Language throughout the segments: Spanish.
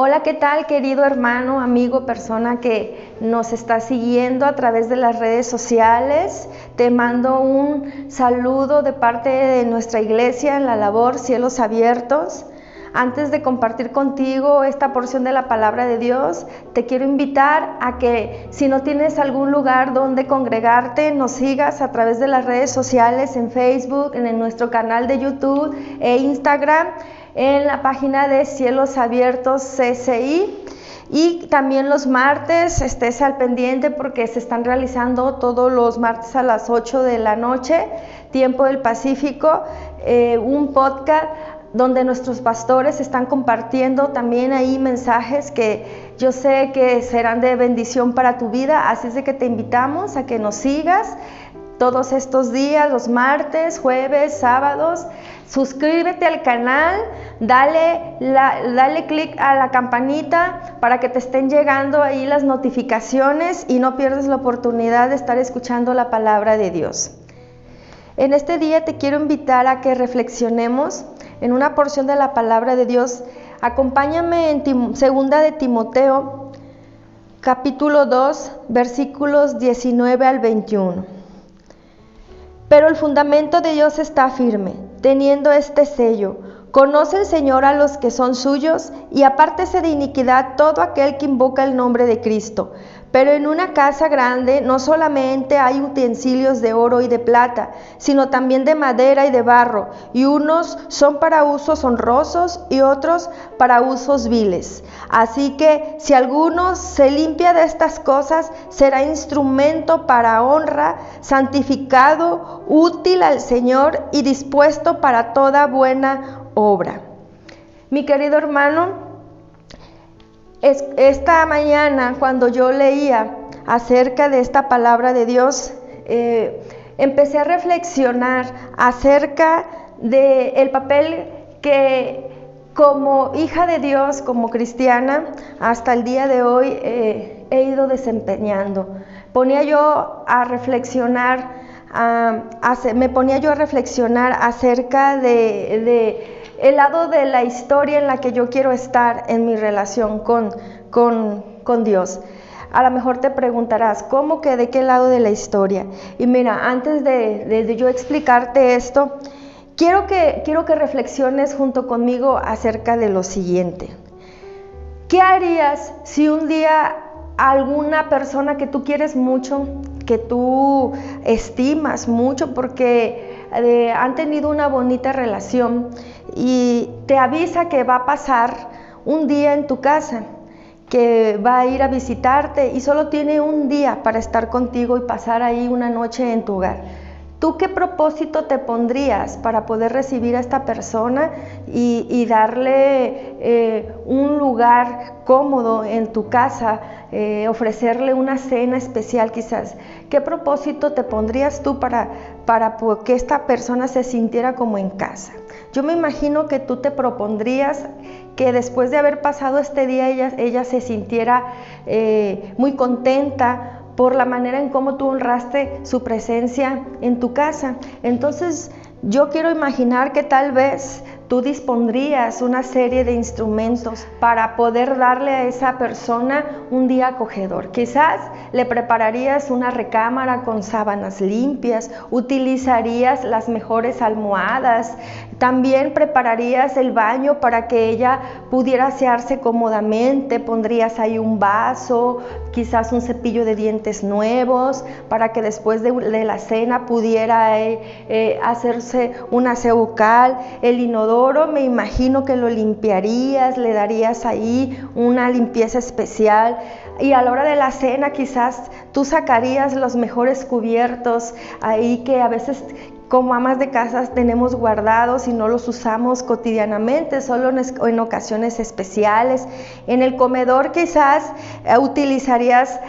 Hola, ¿qué tal, querido hermano, amigo, persona que nos está siguiendo a través de las redes sociales? Te mando un saludo de parte de nuestra iglesia en la labor Cielos Abiertos. Antes de compartir contigo esta porción de la palabra de Dios, te quiero invitar a que, si no tienes algún lugar donde congregarte, nos sigas a través de las redes sociales, en Facebook, en nuestro canal de YouTube e Instagram, en la página de Cielos Abiertos CCI. Y también los martes estés al pendiente porque se están realizando todos los martes a las 8 de la noche, tiempo del Pacífico, un podcast donde nuestros pastores están compartiendo también ahí mensajes que yo sé que serán de bendición para tu vida. Así es de que te invitamos a que nos sigas todos estos días, los martes, jueves, sábados. Suscríbete al canal, dale clic a la campanita para que te estén llegando ahí las notificaciones y no pierdas la oportunidad de estar escuchando la palabra de Dios. En este día te quiero invitar a que reflexionemos en una porción de la palabra de Dios. Acompáñame en segunda de Timoteo, capítulo 2, versículos 19 al 21. Pero el fundamento de Dios está firme, teniendo este sello: conoce el Señor a los que son suyos, y apártese de iniquidad todo aquel que invoca el nombre de Cristo. Pero en una casa grande no solamente hay utensilios de oro y de plata, sino también de madera y de barro, y unos son para usos honrosos y otros para usos viles. Así que si alguno se limpia de estas cosas, será instrumento para honra, santificado, útil al Señor y dispuesto para toda buena obra. Mi querido hermano, esta mañana, cuando yo leía acerca de esta palabra de Dios, empecé a reflexionar acerca del papel que como hija de Dios, como cristiana, hasta el día de hoy he ido desempeñando. Me ponía yo a reflexionar acerca de el lado de la historia en la que yo quiero estar en mi relación con Dios. A lo mejor te preguntarás, ¿cómo que de qué lado de la historia? Y mira, antes de yo explicarte esto, quiero que reflexiones junto conmigo acerca de lo siguiente. ¿Qué harías si un día alguna persona que tú quieres mucho, que tú estimas mucho porque han tenido una bonita relación, y te avisa que va a pasar un día en tu casa, que va a ir a visitarte y solo tiene un día para estar contigo y pasar ahí una noche en tu hogar? ¿Tú qué propósito te pondrías para poder recibir a esta persona y darle un lugar cómodo en tu casa, ofrecerle una cena especial quizás? ¿Qué propósito te pondrías tú para que esta persona se sintiera como en casa? Yo me imagino que tú te propondrías que después de haber pasado este día ella se sintiera muy contenta por la manera en cómo tú honraste su presencia en tu casa. Entonces, yo quiero imaginar que tal vez tú dispondrías una serie de instrumentos para poder darle a esa persona un día acogedor. Quizás le prepararías una recámara con sábanas limpias, utilizarías las mejores almohadas, también prepararías el baño para que ella pudiera asearse cómodamente, pondrías ahí un vaso, quizás un cepillo de dientes nuevos, para que después de la cena pudiera hacerse un aseo bucal. El inodoro, me imagino que lo limpiarías, le darías ahí una limpieza especial. Y a la hora de la cena quizás tú sacarías los mejores cubiertos ahí que a veces como amas de casa tenemos guardados y no los usamos cotidianamente, solo en ocasiones especiales. En el comedor quizás utilizarías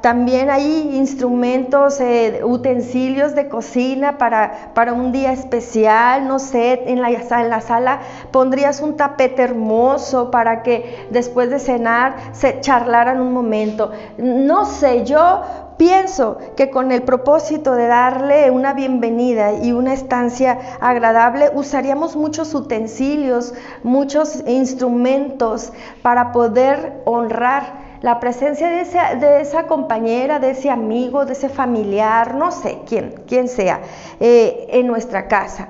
también ahí instrumentos, utensilios de cocina para un día especial. No sé, en la sala pondrías un tapete hermoso para que después de cenar se charlaran un momento. No sé, yo pienso que con el propósito de darle una bienvenida y una estancia agradable, usaríamos muchos utensilios, muchos instrumentos para poder honrar la presencia de esa compañera, de ese amigo, de ese familiar, no sé quién sea, en nuestra casa.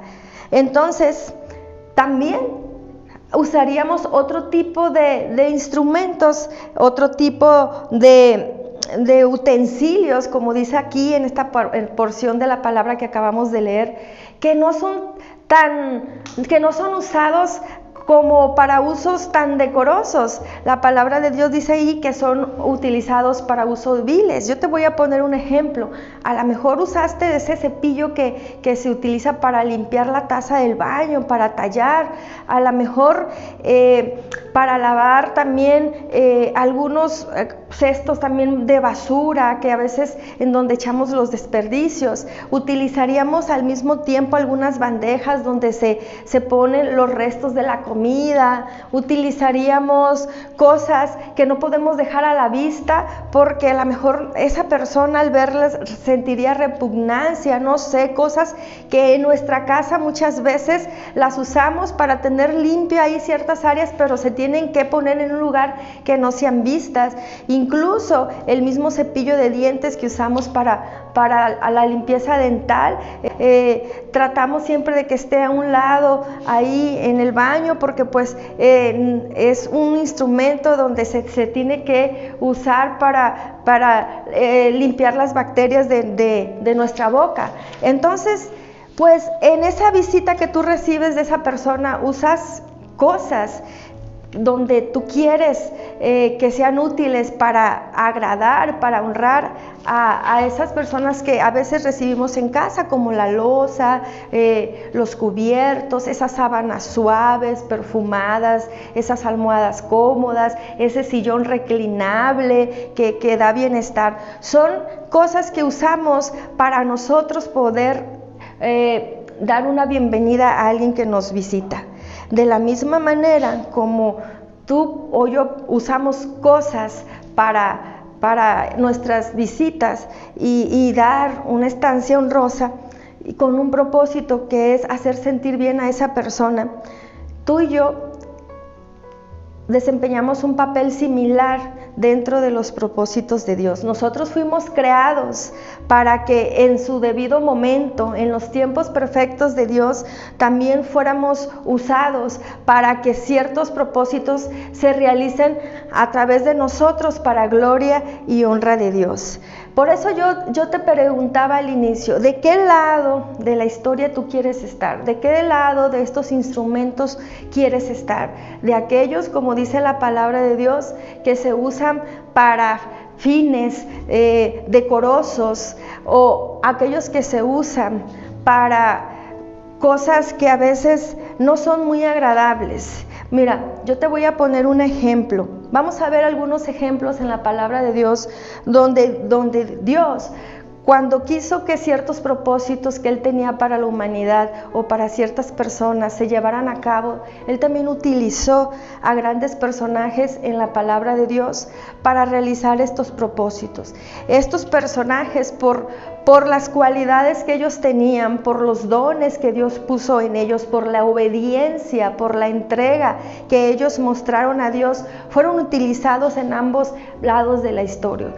Entonces, también usaríamos otro tipo de instrumentos, otro tipo de utensilios, como dice aquí en esta porción de la palabra que acabamos de leer, que no son usados como para usos tan decorosos. La palabra de Dios dice ahí que son utilizados para usos viles. Yo te voy a poner un ejemplo. A lo mejor usaste ese cepillo que se utiliza para limpiar la taza del baño, para tallar, a lo mejor para lavar también algunos cestos también de basura, que a veces en donde echamos los desperdicios. Utilizaríamos al mismo tiempo algunas bandejas donde se ponen los restos de la comida. Utilizaríamos cosas que no podemos dejar a la vista porque a lo mejor esa persona al verlas sentiría repugnancia, no sé, cosas que en nuestra casa muchas veces las usamos para tener limpio ahí ciertas áreas, pero se tienen que poner en un lugar que no sean vistas. Incluso el mismo cepillo de dientes que usamos para la limpieza dental, tratamos siempre de que esté a un lado ahí en el baño, porque pues es un instrumento donde se tiene que usar para limpiar las bacterias de nuestra boca. Entonces, pues en esa visita que tú recibes de esa persona, usas cosas donde tú quieres que sean útiles para agradar, para honrar a esas personas que a veces recibimos en casa, como la loza, los cubiertos, esas sábanas suaves, perfumadas, esas almohadas cómodas, ese sillón reclinable que da bienestar. Son cosas que usamos para nosotros poder dar una bienvenida a alguien que nos visita. De la misma manera como tú o yo usamos cosas para nuestras visitas y dar una estancia honrosa y con un propósito que es hacer sentir bien a esa persona, tú y yo desempeñamos un papel similar dentro de los propósitos de Dios. Nosotros fuimos creados para que en su debido momento, en los tiempos perfectos de Dios, también fuéramos usados para que ciertos propósitos se realicen a través de nosotros para gloria y honra de Dios. Por eso yo te preguntaba al inicio, ¿de qué lado de la historia tú quieres estar? ¿De qué lado de estos instrumentos quieres estar? De aquellos, como dice la palabra de Dios, que se usan para fines decorosos, o aquellos que se usan para cosas que a veces no son muy agradables. Mira, yo te voy a poner un ejemplo. Vamos a ver algunos ejemplos en la palabra de Dios donde Dios, cuando quiso que ciertos propósitos que Él tenía para la humanidad o para ciertas personas se llevaran a cabo, Él también utilizó a grandes personajes en la palabra de Dios para realizar estos propósitos. Estos personajes, por las cualidades que ellos tenían, por los dones que Dios puso en ellos, por la obediencia, por la entrega que ellos mostraron a Dios, fueron utilizados en ambos lados de la historia.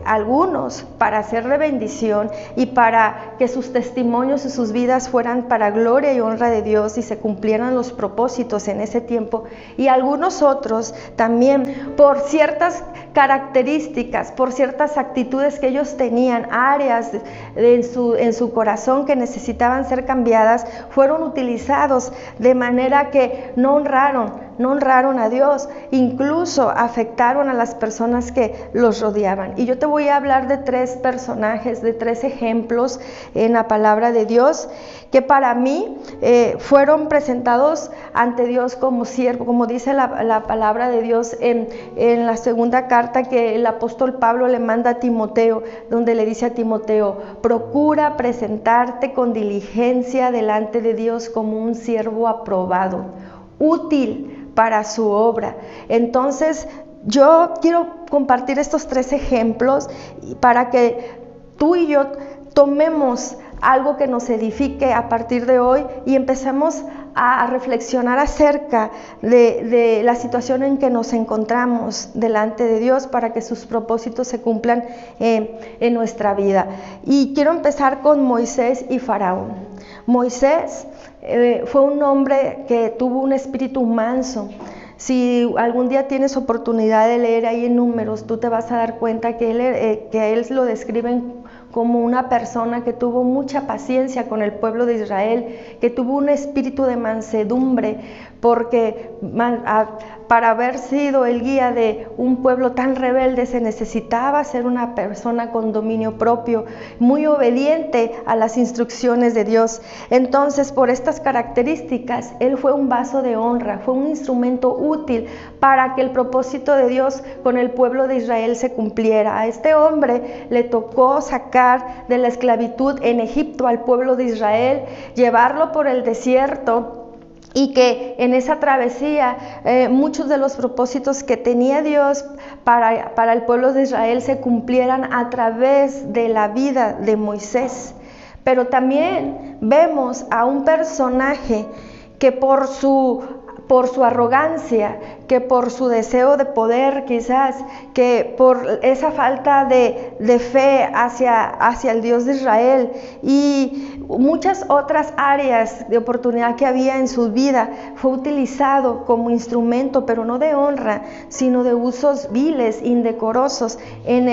Algunos para hacer de bendición y para que sus testimonios y sus vidas fueran para gloria y honra de Dios y se cumplieran los propósitos en ese tiempo, y algunos otros también por ciertas características, por ciertas actitudes que ellos tenían, áreas en su corazón que necesitaban ser cambiadas, fueron utilizados de manera que no honraron a Dios, incluso afectaron a las personas que los rodeaban. Y yo te voy a hablar de 3 personajes, de 3 ejemplos en la palabra de Dios, que para mí fueron presentados ante Dios como siervo, como dice la palabra de Dios en la segunda carta que el apóstol Pablo le manda a Timoteo, donde le dice a Timoteo: procura presentarte con diligencia delante de Dios como un siervo aprobado, útil para su obra. Entonces Yo quiero compartir estos 3 ejemplos para que tú y yo tomemos algo que nos edifique a partir de hoy y empecemos a reflexionar acerca de la situación en que nos encontramos delante de Dios para que sus propósitos se cumplan en nuestra vida. Y quiero empezar con Moisés y Faraón. Moisés fue un hombre que tuvo un espíritu manso. Si algún día tienes oportunidad de leer ahí en Números, tú te vas a dar cuenta que él lo describen como una persona que tuvo mucha paciencia con el pueblo de Israel, que tuvo un espíritu de mansedumbre, porque para haber sido el guía de un pueblo tan rebelde se necesitaba ser una persona con dominio propio, muy obediente a las instrucciones de Dios. Entonces, por estas características, él fue un vaso de honra, fue un instrumento útil para que el propósito de Dios con el pueblo de Israel se cumpliera. A este hombre le tocó sacar de la esclavitud en Egipto al pueblo de Israel, llevarlo por el desierto, y que en esa travesía muchos de los propósitos que tenía Dios para el pueblo de Israel se cumplieran a través de la vida de Moisés. Pero también vemos a un personaje que por su arrogancia, que por su deseo de poder quizás, que por esa falta de fe hacia el Dios de Israel y muchas otras áreas de oportunidad que había en su vida, fue utilizado como instrumento, pero no de honra, sino de usos viles, indecorosos en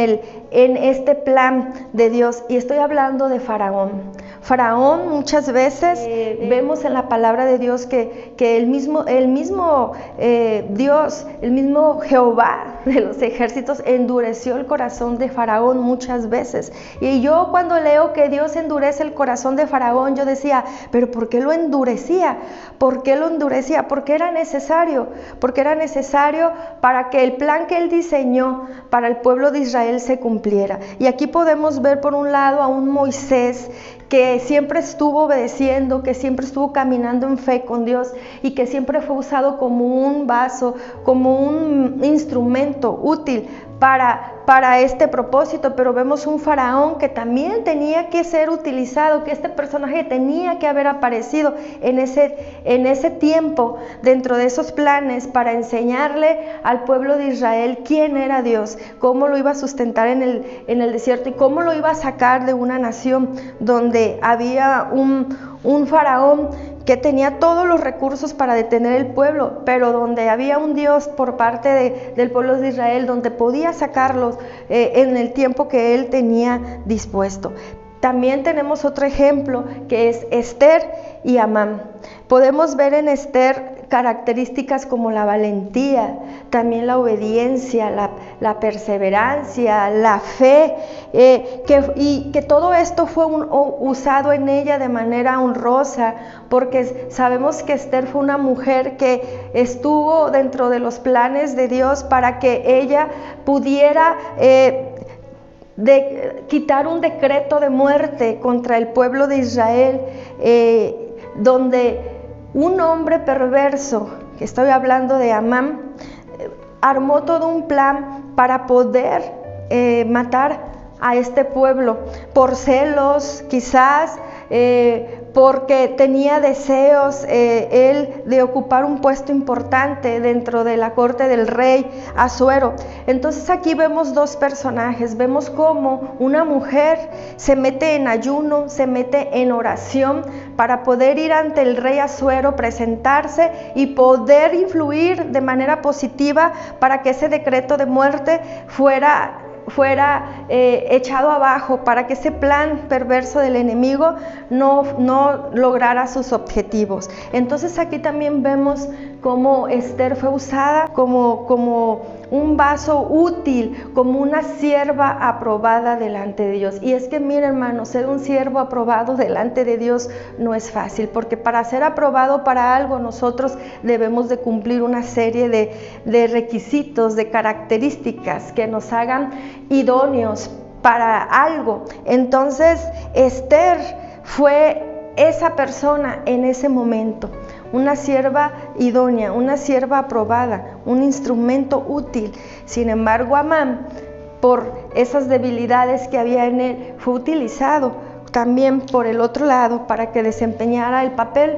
este plan de Dios. Y estoy hablando de Faraón. Faraón muchas veces vemos en la palabra de Dios que el mismo Dios, el mismo Jehová de los ejércitos endureció el corazón de Faraón muchas veces. Y yo cuando leo que Dios endurece el corazón de Faraón, yo decía, pero ¿por qué lo endurecía? ¿Por qué lo endurecía? Porque era necesario para que el plan que él diseñó para el pueblo de Israel se cumpliera. Y aquí podemos ver por un lado a un Moisés que siempre estuvo obedeciendo, que siempre estuvo caminando en fe con Dios y que siempre fue usado como un vaso, como un instrumento útil para este propósito. Pero vemos un Faraón que también tenía que ser utilizado, que este personaje tenía que haber aparecido en ese tiempo dentro de esos planes para enseñarle al pueblo de Israel quién era Dios, cómo lo iba a sustentar en el desierto y cómo lo iba a sacar de una nación donde había un Faraón que tenía todos los recursos para detener el pueblo, pero donde había un Dios por parte del pueblo de Israel, donde podía sacarlos en el tiempo que él tenía dispuesto. También tenemos otro ejemplo que es Esther y Amán. Podemos ver en Esther características como la valentía, también la obediencia, la perseverancia, la fe, y que todo esto fue usado en ella de manera honrosa, porque sabemos que Esther fue una mujer que estuvo dentro de los planes de Dios para que ella pudiera quitar un decreto de muerte contra el pueblo de Israel, donde un hombre perverso, que estoy hablando de Amán, armó todo un plan para poder matar a este pueblo, por celos quizás, porque tenía deseos él de ocupar un puesto importante dentro de la corte del rey Asuero. Entonces aquí vemos dos personajes, vemos cómo una mujer se mete en ayuno, se mete en oración para poder ir ante el rey Asuero, presentarse y poder influir de manera positiva para que ese decreto de muerte fuera echado abajo, para que ese plan perverso del enemigo no lograra sus objetivos. Entonces aquí también vemos cómo Esther fue usada como un vaso útil, como una sierva aprobada delante de Dios. Y es que miren, hermanos, ser un siervo aprobado delante de Dios no es fácil, porque para ser aprobado para algo nosotros debemos de cumplir una serie de requisitos, de características que nos hagan idóneos para algo. Entonces Esther fue esa persona en ese momento. Una sierva idónea, una sierva aprobada, un instrumento útil. Sin embargo, Amán, por esas debilidades que había en él, fue utilizado también por el otro lado para que desempeñara el papel,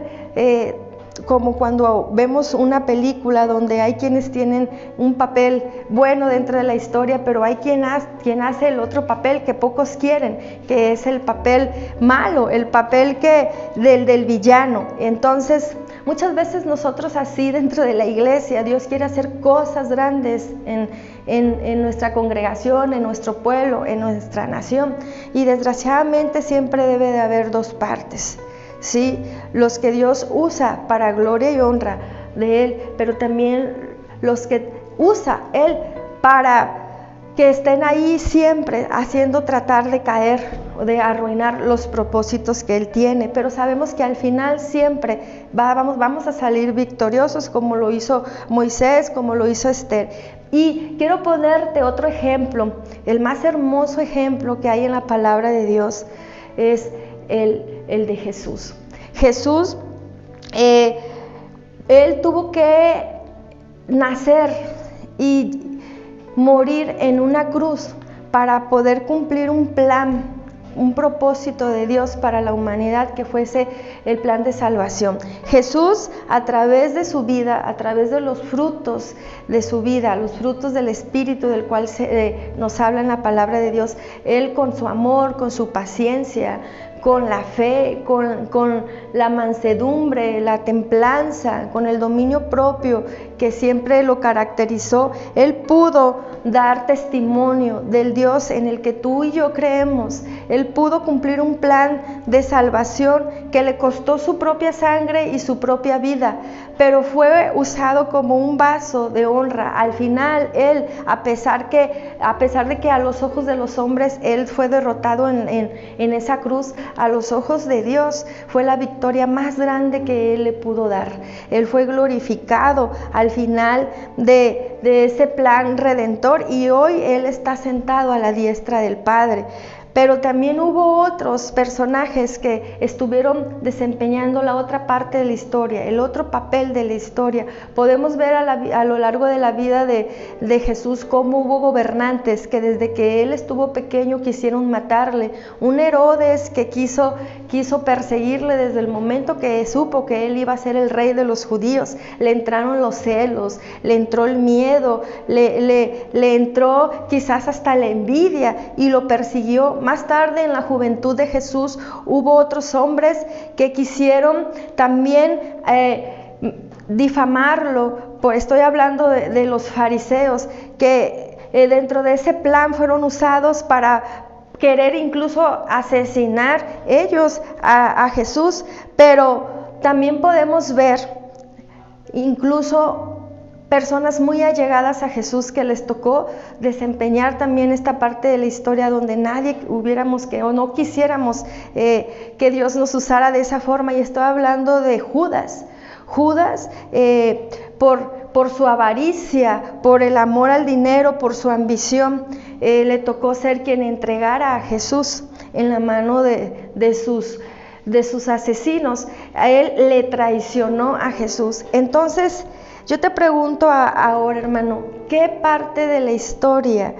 como cuando vemos una película donde hay quienes tienen un papel bueno dentro de la historia, pero hay quien hace el otro papel que pocos quieren, que es el papel malo, el papel del villano. Entonces, muchas veces nosotros así dentro de la iglesia, Dios quiere hacer cosas grandes en nuestra congregación, en nuestro pueblo, en nuestra nación, y desgraciadamente siempre debe de haber dos partes. Sí, los que Dios usa para gloria y honra de Él, pero también los que usa Él para que estén ahí siempre haciendo tratar de caer o de arruinar los propósitos que Él tiene. Pero sabemos que al final siempre vamos a salir victoriosos, como lo hizo Moisés, como lo hizo Esther. Y quiero ponerte otro ejemplo, el más hermoso ejemplo que hay en la palabra de Dios es el de Jesús. Jesús, Él tuvo que nacer y morir en una cruz para poder cumplir un plan, un propósito de Dios para la humanidad, que fuese el plan de salvación. Jesús, a través de su vida, a través de los frutos de su vida, los frutos del Espíritu del cual nos habla en la palabra de Dios, Él con su amor, con su paciencia, con la fe, con la mansedumbre, la templanza, con el dominio propio que siempre lo caracterizó, Él pudo dar testimonio del Dios en el que tú y yo creemos. Él pudo cumplir un plan de salvación que le costó su propia sangre y su propia vida, pero fue usado como un vaso de honra. Al final, Él, a pesar de que a los ojos de los hombres Él fue derrotado en esa cruz, a los ojos de Dios fue la victoria más grande que Él le pudo dar. Él fue glorificado al final de ese plan redentor, y hoy Él está sentado a la diestra del Padre. Pero también hubo otros personajes que estuvieron desempeñando la otra parte de la historia, el otro papel de la historia. Podemos ver a lo largo de la vida de Jesús cómo hubo gobernantes que desde que Él estuvo pequeño quisieron matarle. Un Herodes que quiso perseguirle desde el momento que supo que Él iba a ser el rey de los judíos. Le entraron los celos, le entró el miedo, le entró quizás hasta la envidia y lo persiguió. Más tarde, en la juventud de Jesús, hubo otros hombres que quisieron también difamarlo. Estoy hablando de los fariseos, que dentro de ese plan fueron usados para querer incluso asesinar ellos a Jesús. Pero también podemos ver incluso personas muy allegadas a Jesús que les tocó desempeñar también esta parte de la historia donde nadie o no quisiéramos que Dios nos usara de esa forma. Y estoy hablando de Judas. Judas, por su avaricia, por el amor al dinero, por su ambición, le tocó ser quien entregara a Jesús en la mano de sus asesinos. A él le traicionó a Jesús. Entonces, yo te pregunto ahora, hermano, ¿qué parte de la historia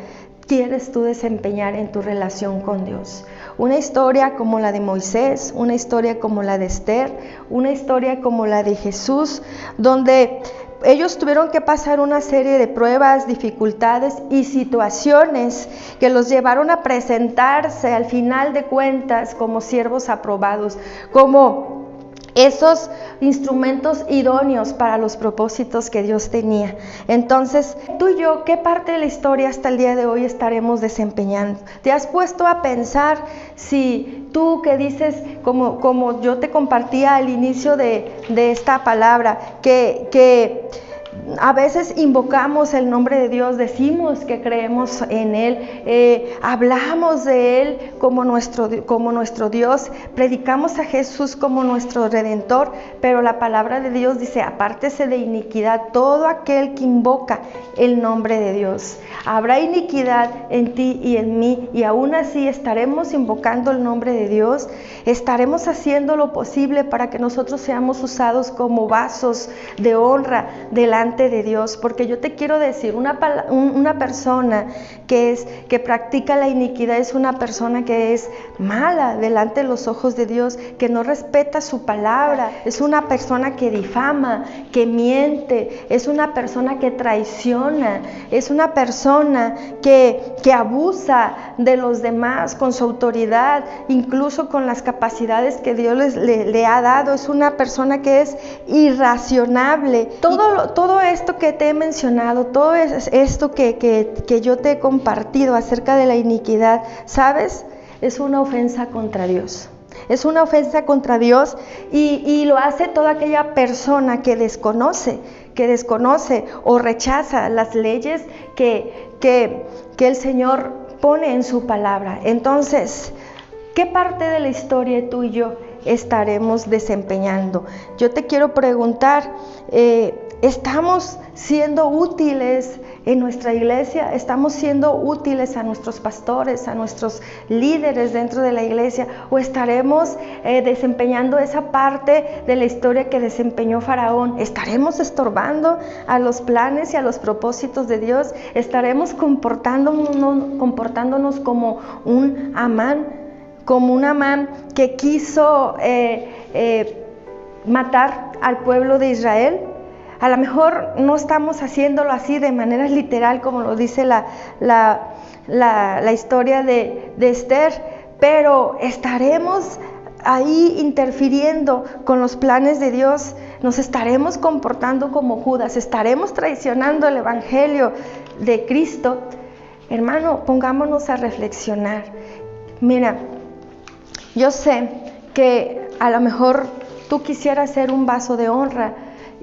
quieres tú desempeñar en tu relación con Dios? Una historia como la de Moisés, una historia como la de Esther, una historia como la de Jesús, donde ellos tuvieron que pasar una serie de pruebas, dificultades y situaciones que los llevaron a presentarse al final de cuentas como siervos aprobados, como esos instrumentos idóneos para los propósitos que Dios tenía. Entonces, tú y yo, ¿qué parte de la historia hasta el día de hoy estaremos desempeñando? ¿Te has puesto a pensar si tú que dices, como yo te compartía al inicio de esta palabra, que A veces invocamos el nombre de Dios, decimos que creemos en Él, hablamos de Él como nuestro Dios, predicamos a Jesús como nuestro Redentor, pero la palabra de Dios dice, apártese de iniquidad todo aquel que invoca el nombre de Dios. Habrá iniquidad en ti y en mí, y aún así estaremos invocando el nombre de Dios, estaremos haciendo lo posible para que nosotros seamos usados como vasos de honra delante de Dios, porque yo te quiero decir, una persona que practica la iniquidad es una persona que es mala delante de los ojos de Dios, que no respeta su palabra, es una persona que difama, que miente, es una persona que traiciona, es una persona que abusa de los demás con su autoridad, incluso con las capacidades que Dios le ha dado, es una persona que es irracionable. Todo esto que te he mencionado, todo esto que yo te he compartido acerca de la iniquidad, ¿sabes? Es una ofensa contra Dios. Es una ofensa contra Dios y lo hace toda aquella persona que desconoce o rechaza las leyes que el Señor pone en su palabra. Entonces, ¿qué parte de la historia tú y yo estaremos desempeñando? Yo te quiero preguntar, ¿estamos siendo útiles en nuestra iglesia? ¿Estamos siendo útiles a nuestros pastores, a nuestros líderes dentro de la iglesia? ¿O estaremos desempeñando esa parte de la historia que desempeñó Faraón? ¿Estaremos estorbando a los planes y a los propósitos de Dios? ¿Estaremos comportándonos como un Amán? Como un Amán que quiso matar al pueblo de Israel. A lo mejor no estamos haciéndolo así de manera literal como lo dice la historia de Esther, pero estaremos ahí interfiriendo con los planes de Dios, nos estaremos comportando como Judas, estaremos traicionando el evangelio de Cristo. Hermano, pongámonos a reflexionar. Mira, yo sé que a lo mejor tú quisieras ser un vaso de honra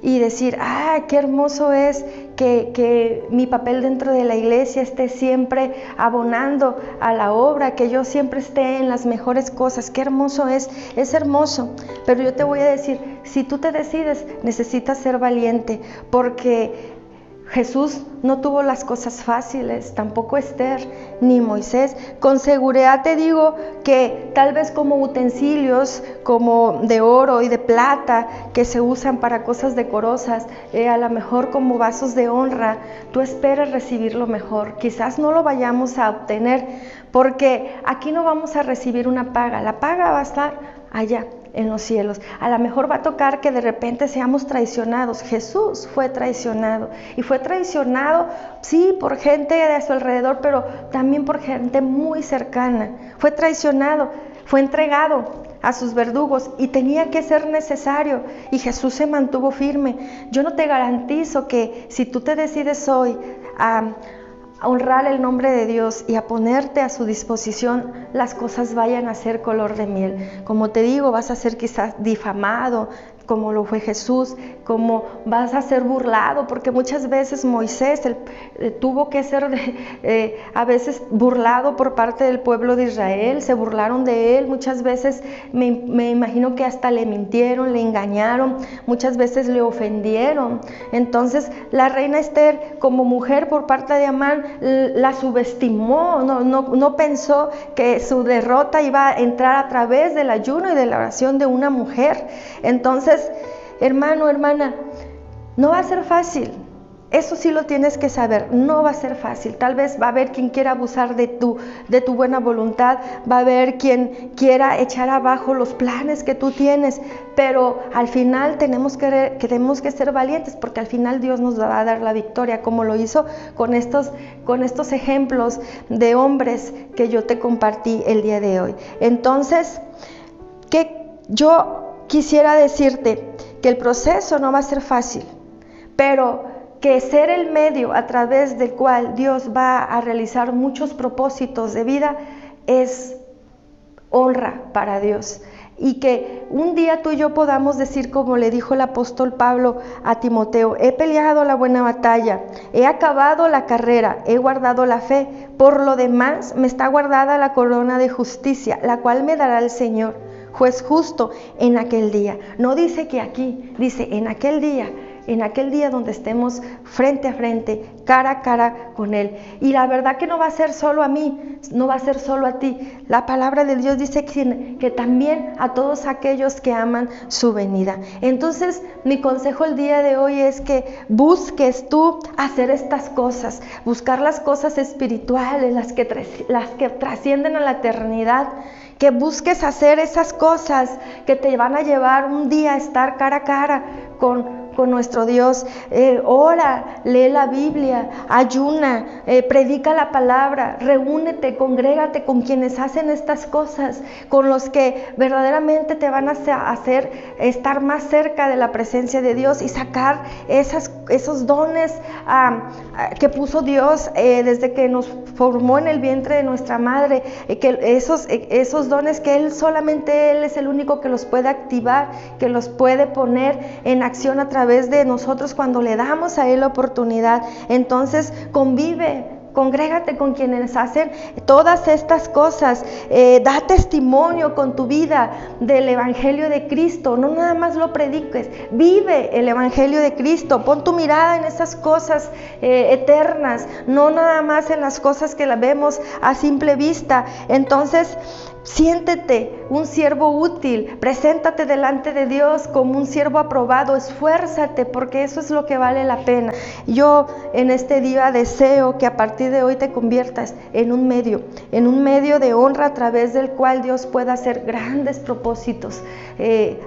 y decir, qué hermoso es que mi papel dentro de la iglesia esté siempre abonando a la obra, que yo siempre esté en las mejores cosas. Qué hermoso es hermoso. Pero yo te voy a decir, si tú te decides, necesitas ser valiente, porque Jesús no tuvo las cosas fáciles, tampoco Esther ni Moisés. Con seguridad te digo que tal vez como utensilios, como de oro y de plata que se usan para cosas decorosas, a lo mejor como vasos de honra, tú esperas recibir lo mejor. Quizás no lo vayamos a obtener, porque aquí no vamos a recibir una paga. La paga va a estar allá en los cielos. A lo mejor va a tocar que de repente seamos traicionados. Jesús fue traicionado, y fue traicionado, sí, por gente de su alrededor, pero también por gente muy cercana. Fue traicionado, fue entregado a sus verdugos y tenía que ser necesario, y Jesús se mantuvo firme. Yo no te garantizo que si tú te decides hoy a honrar el nombre de Dios y a ponerte a su disposición, las cosas vayan a ser color de miel. Como te digo, vas a ser quizás difamado, como lo fue Jesús, como vas a ser burlado, porque muchas veces Moisés tuvo que ser a veces burlado por parte del pueblo de Israel, se burlaron de él, muchas veces me imagino que hasta le mintieron, le engañaron, muchas veces le ofendieron. Entonces la reina Esther, como mujer por parte de Amán, la subestimó, no pensó que su derrota iba a entrar a través del ayuno y de la oración de una mujer. Entonces, hermano, hermana, no va a ser fácil. Eso sí lo tienes que saber, no va a ser fácil. Tal vez va a haber quien quiera abusar de tu buena voluntad, va a haber quien quiera echar abajo los planes que tú tienes, pero al final tenemos que ser valientes, porque al final Dios nos va a dar la victoria, como lo hizo con estos ejemplos de hombres que yo te compartí el día de hoy. Entonces, yo quisiera decirte que el proceso no va a ser fácil, pero que ser el medio a través del cual Dios va a realizar muchos propósitos de vida es honra para Dios, y que un día tú y yo podamos decir, como le dijo el apóstol Pablo a Timoteo: he peleado la buena batalla, he acabado la carrera, he guardado la fe, por lo demás me está guardada la corona de justicia, la cual me dará el Señor, juez justo, en aquel día. No dice que aquí, dice en aquel día donde estemos frente a frente, cara a cara con Él. Y la verdad que no va a ser solo a mí, no va a ser solo a ti. La palabra de Dios dice que también a todos aquellos que aman su venida. Entonces, mi consejo el día de hoy es que busques tú hacer estas cosas, buscar las cosas espirituales, las que trascienden a la eternidad, que busques hacer esas cosas que te van a llevar un día a estar cara a cara con nuestro Dios. Ora, lee la Biblia, ayuna, predica la palabra, reúnete, congrégate con quienes hacen estas cosas, con los que verdaderamente te van a hacer estar más cerca de la presencia de Dios y sacar esos dones que puso Dios desde que nos formó en el vientre de nuestra madre, que esos dones que solamente Él es el único que los puede activar, que los puede poner en acción a través de nosotros cuando le damos a Él la oportunidad. Entonces congrégate con quienes hacen todas estas cosas, da testimonio con tu vida del Evangelio de Cristo, no nada más lo prediques, vive el Evangelio de Cristo, pon tu mirada en esas cosas eternas, no nada más en las cosas que las vemos a simple vista. Entonces, siéntete un siervo útil, preséntate delante de Dios como un siervo aprobado, esfuérzate, porque eso es lo que vale la pena. Yo en este día deseo que a partir de hoy te conviertas en un medio de honra a través del cual Dios pueda hacer grandes propósitos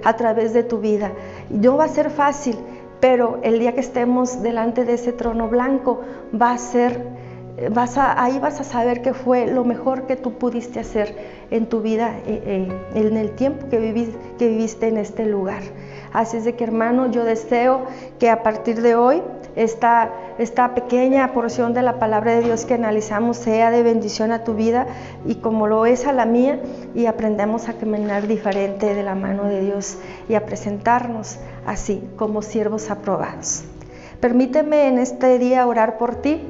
a través de tu vida. No va a ser fácil, pero el día que estemos delante de ese trono blanco ahí vas a saber que fue lo mejor que tú pudiste hacer en tu vida, en el tiempo que viviste en este lugar. Así es de que, hermano, yo deseo que a partir de hoy esta pequeña porción de la palabra de Dios que analizamos sea de bendición a tu vida y como lo es a la mía, y aprendamos a caminar diferente de la mano de Dios y a presentarnos así como siervos aprobados. Permíteme en este día orar por ti.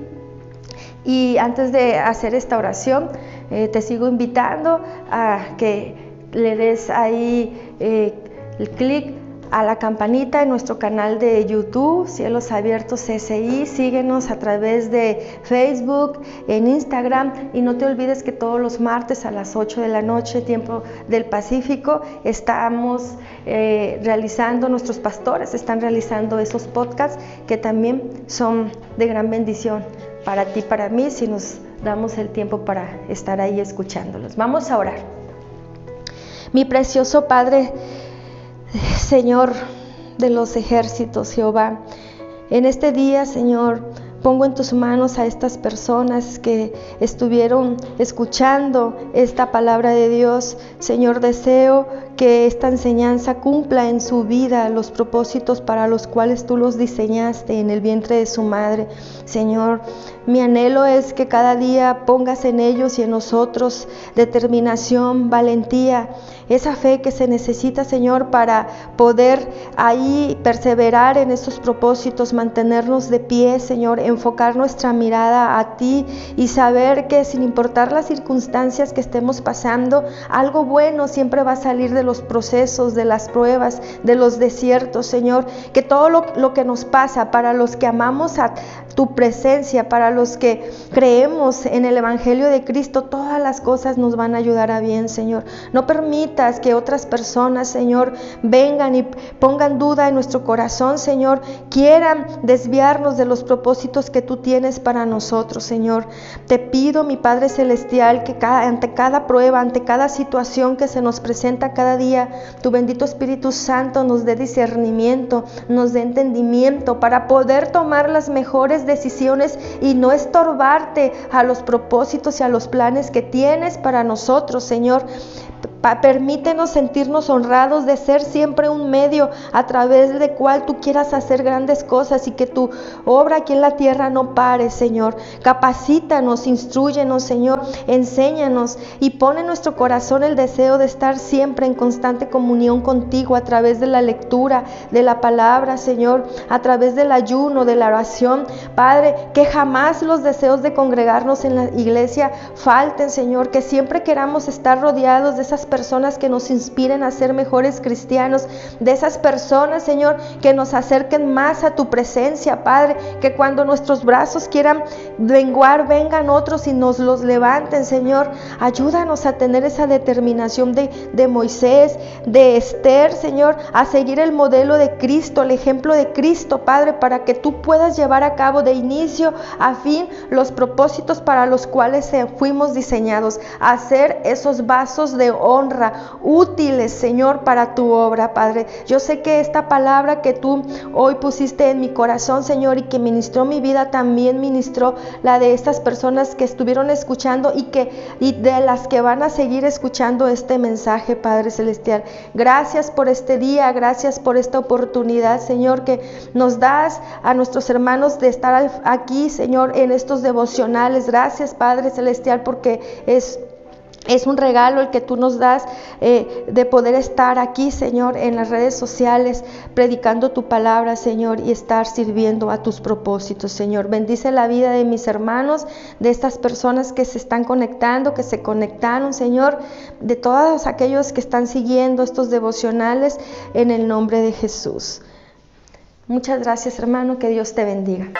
Y antes de hacer esta oración, te sigo invitando a que le des ahí el clic a la campanita en nuestro canal de YouTube, Cielos Abiertos CSI. Síguenos a través de Facebook, en Instagram, y no te olvides que todos los martes a las 8 de la noche, tiempo del Pacífico, estamos nuestros pastores están realizando esos podcasts que también son de gran bendición para ti, para mí, si nos damos el tiempo para estar ahí escuchándolos. Vamos a orar. Mi precioso Padre, Señor de los ejércitos, Jehová, en este día, Señor, pongo en tus manos a estas personas que estuvieron escuchando esta palabra de Dios. Señor, deseo que esta enseñanza cumpla en su vida los propósitos para los cuales tú los diseñaste en el vientre de su madre. Señor, mi anhelo es que cada día pongas en ellos y en nosotros determinación, valentía, esa fe que se necesita, Señor, para poder ahí perseverar en esos propósitos, mantenernos de pie, Señor, enfocar nuestra mirada a ti y saber que sin importar las circunstancias que estemos pasando, algo bueno siempre va a salir de los procesos, de las pruebas, de los desiertos, Señor, que todo lo que nos pasa, para los que amamos a tu presencia, para los que creemos en el Evangelio de Cristo, todas las cosas nos van a ayudar a bien, Señor. No permitas que otras personas, Señor, vengan y pongan duda en nuestro corazón, Señor, quieran desviarnos de los propósitos que tú tienes para nosotros, Señor. Te pido, mi Padre Celestial, que ante cada prueba, ante cada situación que se nos presenta cada día, tu bendito Espíritu Santo nos dé discernimiento, nos dé entendimiento para poder tomar las mejores decisiones y no estorbarte a los propósitos y a los planes que tienes para nosotros, Señor. Permítenos sentirnos honrados de ser siempre un medio a través de cual tú quieras hacer grandes cosas y que tu obra aquí en la tierra no pare, Señor. Capacítanos, instrúyenos, Señor, enséñanos y pon en nuestro corazón el deseo de estar siempre en constante comunión contigo a través de la lectura de la palabra, Señor, a través del ayuno, de la oración. Padre, que jamás los deseos de congregarnos en la iglesia falten, Señor, que siempre queramos estar rodeados de esas personas que nos inspiren a ser mejores cristianos, de esas personas, Señor, que nos acerquen más a tu presencia, Padre, que cuando nuestros brazos quieran menguar, vengan otros y nos los levanten, Señor. Ayúdanos a tener esa determinación de Moisés, de Esther, Señor, a seguir el modelo de Cristo, el ejemplo de Cristo, Padre, para que tú puedas llevar a cabo de inicio a fin los propósitos para los cuales fuimos diseñados, hacer esos vasos de honra útiles, Señor, para tu obra, Padre. Yo sé que esta palabra que tú hoy pusiste en mi corazón, Señor, y que ministró mi vida, también ministró la de estas personas que estuvieron escuchando y de las que van a seguir escuchando este mensaje, Padre Celestial. Gracias por este día, gracias por esta oportunidad, Señor, que nos das a nuestros hermanos de estar aquí, Señor, en estos devocionales. Gracias, Padre Celestial, porque es un regalo el que tú nos das de poder estar aquí, Señor, en las redes sociales, predicando tu palabra, Señor, y estar sirviendo a tus propósitos, Señor. Bendice la vida de mis hermanos, de estas personas que se están conectando, que se conectaron, Señor, de todos aquellos que están siguiendo estos devocionales, en el nombre de Jesús. Muchas gracias, hermano, que Dios te bendiga.